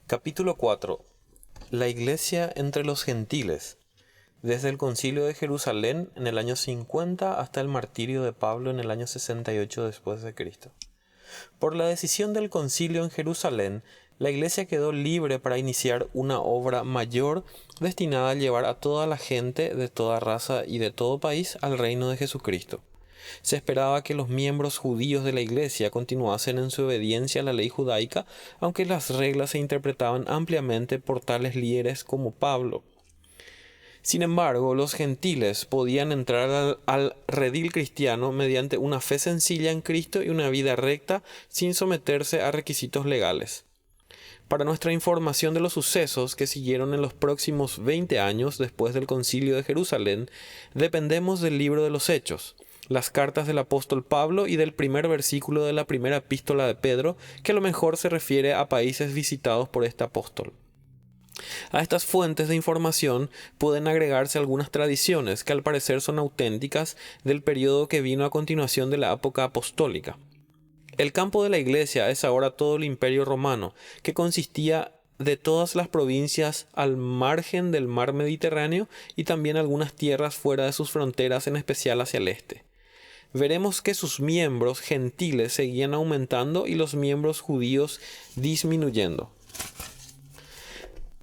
Capítulo 4. La Iglesia entre los gentiles, desde el Concilio de Jerusalén en el año 50 hasta el martirio de Pablo en el año 68 después de Cristo. Por la decisión del Concilio en Jerusalén, la Iglesia quedó libre para iniciar una obra mayor destinada a llevar a toda la gente de toda raza y de todo país al reino de Jesucristo. Se esperaba que los miembros judíos de la Iglesia continuasen en su obediencia a la ley judaica, aunque las reglas se interpretaban ampliamente por tales líderes como Pablo. Sin embargo, los gentiles podían entrar al redil cristiano mediante una fe sencilla en Cristo y una vida recta sin someterse a requisitos legales. Para nuestra información de los sucesos que siguieron en los próximos 20 años después del Concilio de Jerusalén, dependemos del libro de los Hechos, las cartas del apóstol Pablo y del primer versículo de la primera epístola de Pedro, que a lo mejor se refiere a países visitados por este apóstol. A estas fuentes de información pueden agregarse algunas tradiciones que al parecer son auténticas del periodo que vino a continuación de la época apostólica. El campo de la Iglesia es ahora todo el Imperio Romano, que consistía de todas las provincias al margen del mar Mediterráneo y también algunas tierras fuera de sus fronteras, en especial hacia el este. Veremos que sus miembros gentiles seguían aumentando y los miembros judíos disminuyendo.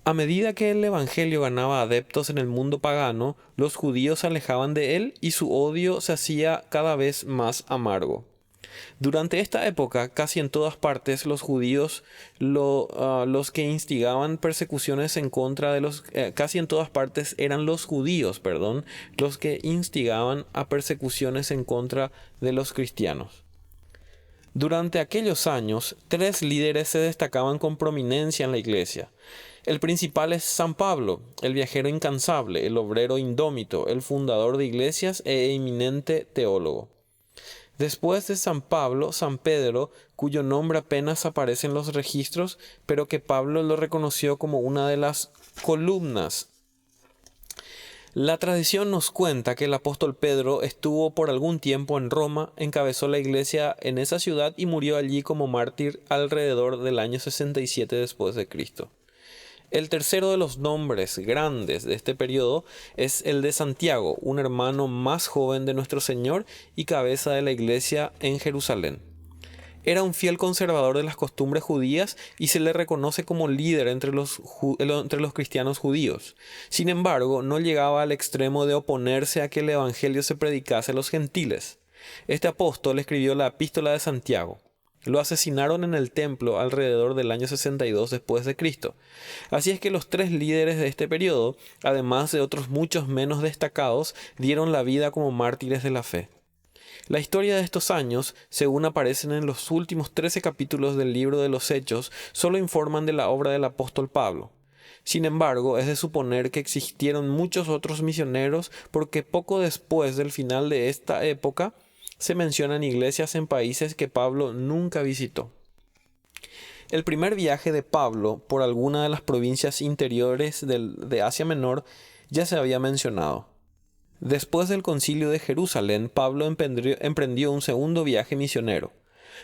A medida que el Evangelio ganaba adeptos en el mundo pagano, los judíos se alejaban de él y su odio se hacía cada vez más amargo. Durante esta época, casi en todas partes, los judíos, los que instigaban persecuciones en contra de casi en todas partes eran los judíos, los que instigaban a persecuciones en contra de los cristianos. Durante aquellos años, 3 líderes se destacaban con prominencia en la Iglesia. El principal es San Pablo, el viajero incansable, el obrero indómito, el fundador de iglesias e eminente teólogo. Después de San Pablo, San Pedro, cuyo nombre apenas aparece en los registros, pero que Pablo lo reconoció como una de las columnas. La tradición nos cuenta que el apóstol Pedro estuvo por algún tiempo en Roma, encabezó la iglesia en esa ciudad y murió allí como mártir alrededor del año 67 después de Cristo. El tercero de los nombres grandes de este periodo es el de Santiago, un hermano más joven de nuestro Señor y cabeza de la iglesia en Jerusalén. Era un fiel conservador de las costumbres judías y se le reconoce como líder entre los cristianos judíos. Sin embargo, no llegaba al extremo de oponerse a que el evangelio se predicase a los gentiles. Este apóstol escribió la epístola de Santiago. Lo asesinaron en el templo alrededor del año 62 después de Cristo. Así es que los 3 líderes de este periodo, además de otros muchos menos destacados, dieron la vida como mártires de la fe. La historia de estos años, según aparecen en los últimos 13 capítulos del libro de los Hechos, solo informan de la obra del apóstol Pablo. Sin embargo, es de suponer que existieron muchos otros misioneros porque poco después del final de esta época, se mencionan iglesias en países que Pablo nunca visitó. El primer viaje de Pablo por alguna de las provincias interiores de Asia Menor ya se había mencionado. Después del Concilio de Jerusalén, Pablo emprendió un segundo viaje misionero.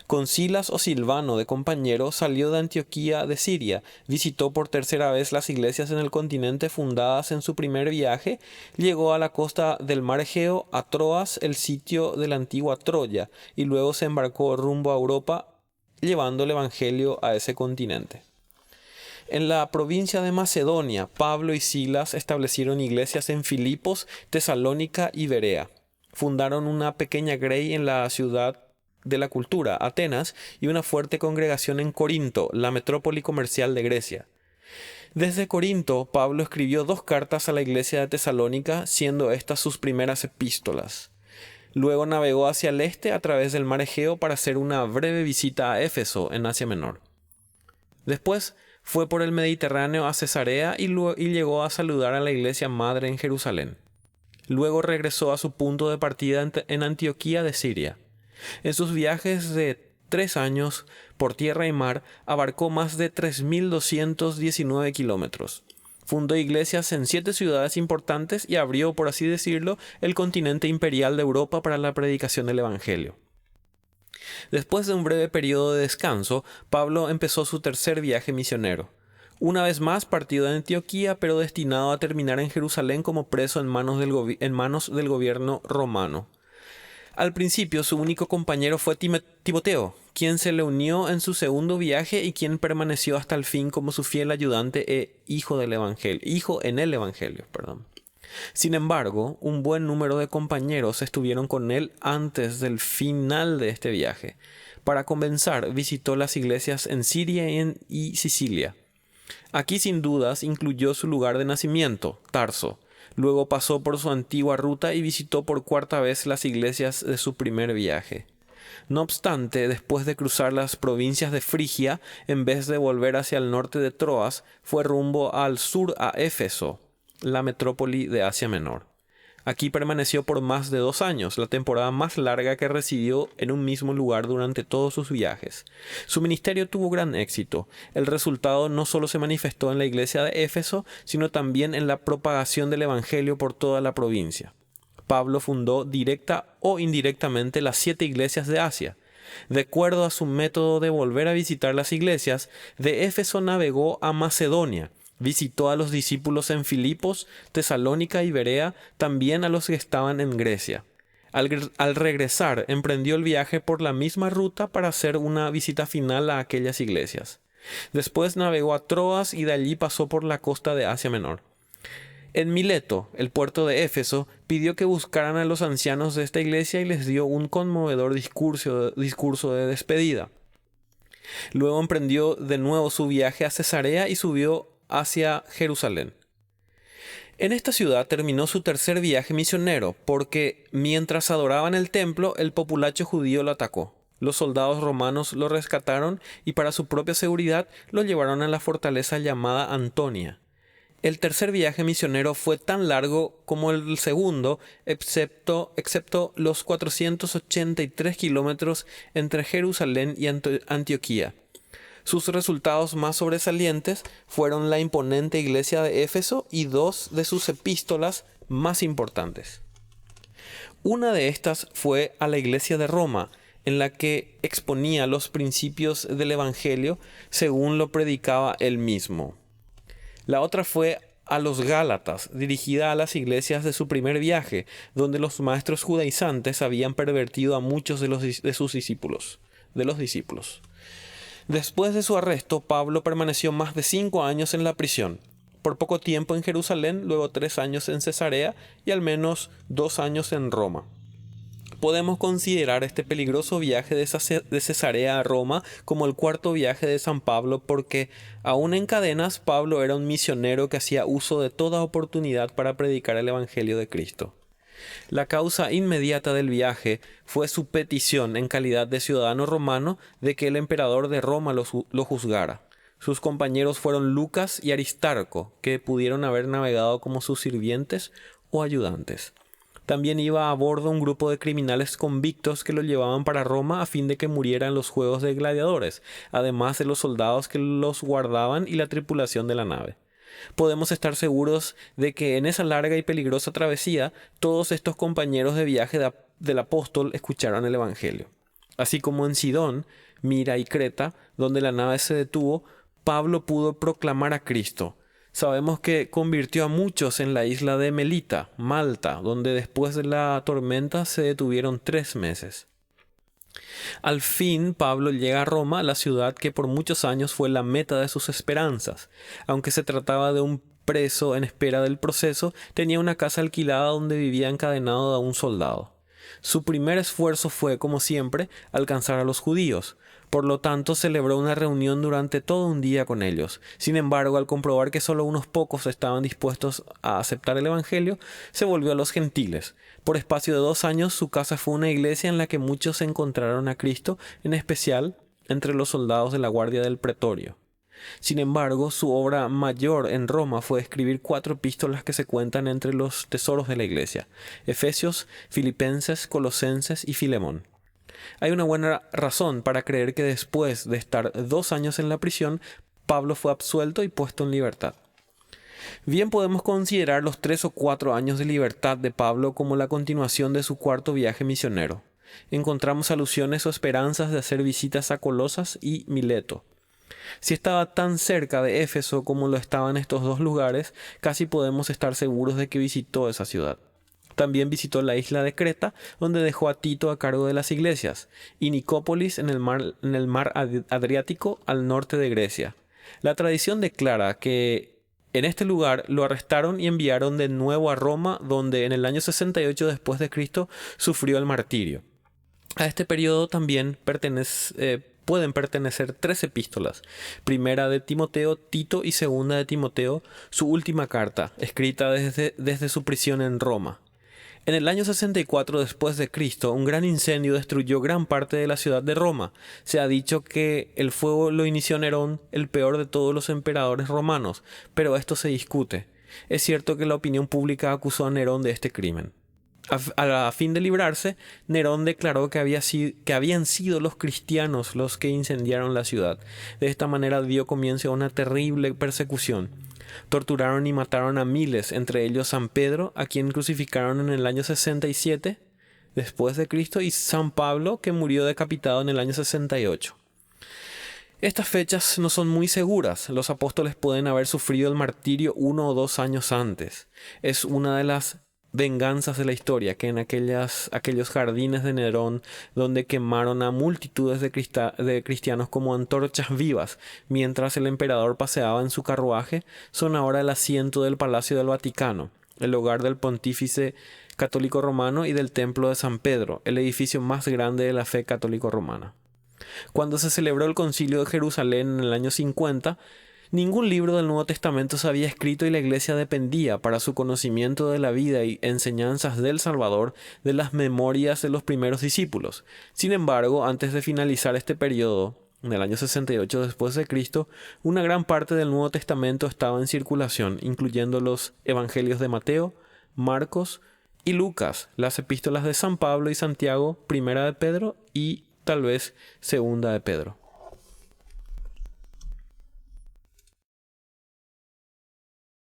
Con Silas o Silvano de compañero, salió de Antioquía de Siria, visitó por tercera vez las iglesias en el continente fundadas en su primer viaje, llegó a la costa del mar Egeo, a Troas, el sitio de la antigua Troya, y luego se embarcó rumbo a Europa, llevando el evangelio a ese continente. En la provincia de Macedonia, Pablo y Silas establecieron iglesias en Filipos, Tesalónica y Berea. Fundaron una pequeña grey en la ciudad de la cultura, Atenas, y una fuerte congregación en Corinto, la metrópoli comercial de Grecia. Desde Corinto, Pablo escribió 2 cartas a la iglesia de Tesalónica, siendo estas sus primeras epístolas. Luego navegó hacia el este a través del mar Egeo para hacer una breve visita a Éfeso, en Asia Menor. Después fue por el Mediterráneo a Cesarea y llegó a saludar a la iglesia madre en Jerusalén. Luego regresó a su punto de partida en Antioquía de Siria. En sus viajes de 3 años por tierra y mar, abarcó más de 3.219 kilómetros. Fundó iglesias en 7 ciudades importantes y abrió, por así decirlo, el continente imperial de Europa para la predicación del Evangelio. Después de un breve periodo de descanso, Pablo empezó su tercer viaje misionero. Una vez más partido de Antioquía, pero destinado a terminar en Jerusalén como preso en manos del gobierno romano. Al principio su único compañero fue Timoteo, quien se le unió en su segundo viaje y quien permaneció hasta el fin como su fiel ayudante e hijo en el Evangelio. Sin embargo, un buen número de compañeros estuvieron con él antes del final de este viaje. Para comenzar, visitó las iglesias en Siria y Sicilia. Aquí sin dudas incluyó su lugar de nacimiento, Tarso. Luego pasó por su antigua ruta y visitó por cuarta vez las iglesias de su primer viaje. No obstante, después de cruzar las provincias de Frigia, en vez de volver hacia el norte de Troas, fue rumbo al sur a Éfeso, la metrópoli de Asia Menor. Aquí permaneció por más de 2 años, la temporada más larga que residió en un mismo lugar durante todos sus viajes. Su ministerio tuvo gran éxito. El resultado no solo se manifestó en la iglesia de Éfeso, sino también en la propagación del evangelio por toda la provincia. Pablo fundó directa o indirectamente las 7 iglesias de Asia. De acuerdo a su método de volver a visitar las iglesias, de Éfeso navegó a Macedonia. Visitó a los discípulos en Filipos, Tesalónica y Berea, también a los que estaban en Grecia. Al regresar, emprendió el viaje por la misma ruta para hacer una visita final a aquellas iglesias. Después navegó a Troas y de allí pasó por la costa de Asia Menor. En Mileto, el puerto de Éfeso, pidió que buscaran a los ancianos de esta iglesia y les dio un conmovedor discurso de despedida. Luego emprendió de nuevo su viaje a Cesarea y subió hacia Jerusalén. En esta ciudad terminó su tercer viaje misionero, porque mientras adoraba en el templo, el populacho judío lo atacó. Los soldados romanos lo rescataron y para su propia seguridad lo llevaron a la fortaleza llamada Antonia. El tercer viaje misionero fue tan largo como el segundo, excepto los 483 kilómetros entre Jerusalén y Antioquía. Sus resultados más sobresalientes fueron la imponente iglesia de Éfeso y 2 de sus epístolas más importantes. Una de estas fue a la iglesia de Roma, en la que exponía los principios del Evangelio según lo predicaba él mismo. La otra fue a los Gálatas, dirigida a las iglesias de su primer viaje, donde los maestros judaizantes habían pervertido a muchos de sus discípulos. Después de su arresto, Pablo permaneció más de 5 años en la prisión. Por poco tiempo en Jerusalén, luego 3 años en Cesarea y al menos 2 años en Roma. Podemos considerar este peligroso viaje de Cesarea a Roma como el cuarto viaje de San Pablo porque, aún en cadenas, Pablo era un misionero que hacía uso de toda oportunidad para predicar el Evangelio de Cristo. La causa inmediata del viaje fue su petición en calidad de ciudadano romano de que el emperador de Roma lo juzgara. Sus compañeros fueron Lucas y Aristarco, que pudieron haber navegado como sus sirvientes o ayudantes. También iba a bordo un grupo de criminales convictos que lo llevaban para Roma a fin de que muriera en los juegos de gladiadores, además de los soldados que los guardaban y la tripulación de la nave. Podemos estar seguros de que en esa larga y peligrosa travesía todos estos compañeros de viaje del apóstol escucharon el Evangelio. Así como en Sidón, Mira y Creta, donde la nave se detuvo, Pablo pudo proclamar a Cristo. Sabemos que convirtió a muchos en la isla de Melita, Malta, donde después de la tormenta se detuvieron 3 meses. Al fin, Pablo llega a Roma, la ciudad que por muchos años fue la meta de sus esperanzas. Aunque se trataba de un preso en espera del proceso, tenía una casa alquilada donde vivía encadenado a un soldado. Su primer esfuerzo fue, como siempre, alcanzar a los judíos. Por lo tanto, celebró una reunión durante todo un día con ellos. Sin embargo, al comprobar que solo unos pocos estaban dispuestos a aceptar el Evangelio, se volvió a los gentiles. Por espacio de 2 años, su casa fue una iglesia en la que muchos encontraron a Cristo, en especial entre los soldados de la guardia del pretorio. Sin embargo, su obra mayor en Roma fue escribir 4 epístolas que se cuentan entre los tesoros de la iglesia: Efesios, Filipenses, Colosenses y Filemón. Hay una buena razón para creer que después de estar 2 años en la prisión, Pablo fue absuelto y puesto en libertad. Bien podemos considerar los 3 o 4 años de libertad de Pablo como la continuación de su cuarto viaje misionero. Encontramos alusiones o esperanzas de hacer visitas a Colosas y Mileto. Si estaba tan cerca de Éfeso como lo estaban estos dos lugares, casi podemos estar seguros de que visitó esa ciudad. También visitó la isla de Creta, donde dejó a Tito a cargo de las iglesias, y Nicópolis en el mar Adriático al norte de Grecia. La tradición declara que en este lugar lo arrestaron y enviaron de nuevo a Roma, donde en el año 68 después de Cristo sufrió el martirio. A este periodo también pueden pertenecer 3 epístolas: primera de Timoteo, Tito y segunda de Timoteo, su última carta, escrita desde su prisión en Roma. En el año 64 después de Cristo, un gran incendio destruyó gran parte de la ciudad de Roma. Se ha dicho que el fuego lo inició Nerón, el peor de todos los emperadores romanos, pero esto se discute. Es cierto que la opinión pública acusó a Nerón de este crimen. A fin de librarse, Nerón declaró que habían sido los cristianos los que incendiaron la ciudad. De esta manera dio comienzo a una terrible persecución. Torturaron y mataron a miles, entre ellos San Pedro, a quien crucificaron en el año 67 después de Cristo, y San Pablo, que murió decapitado en el año 68. Estas fechas no son muy seguras. Los apóstoles pueden haber sufrido el martirio 1 o 2 años antes. Es una de las venganzas de la historia, que en aquellos jardines de Nerón, donde quemaron a multitudes de cristianos como antorchas vivas, mientras el emperador paseaba en su carruaje, son ahora el asiento del Palacio del Vaticano, el hogar del Pontífice Católico Romano y del Templo de San Pedro, el edificio más grande de la fe católico romana. Cuando se celebró el Concilio de Jerusalén en el año 50, ningún libro del Nuevo Testamento se había escrito y la Iglesia dependía para su conocimiento de la vida y enseñanzas del Salvador de las memorias de los primeros discípulos. Sin embargo, antes de finalizar este periodo, en el año 68 después de Cristo, una gran parte del Nuevo Testamento estaba en circulación, incluyendo los Evangelios de Mateo, Marcos y Lucas, las epístolas de San Pablo y Santiago, primera de Pedro y tal vez segunda de Pedro.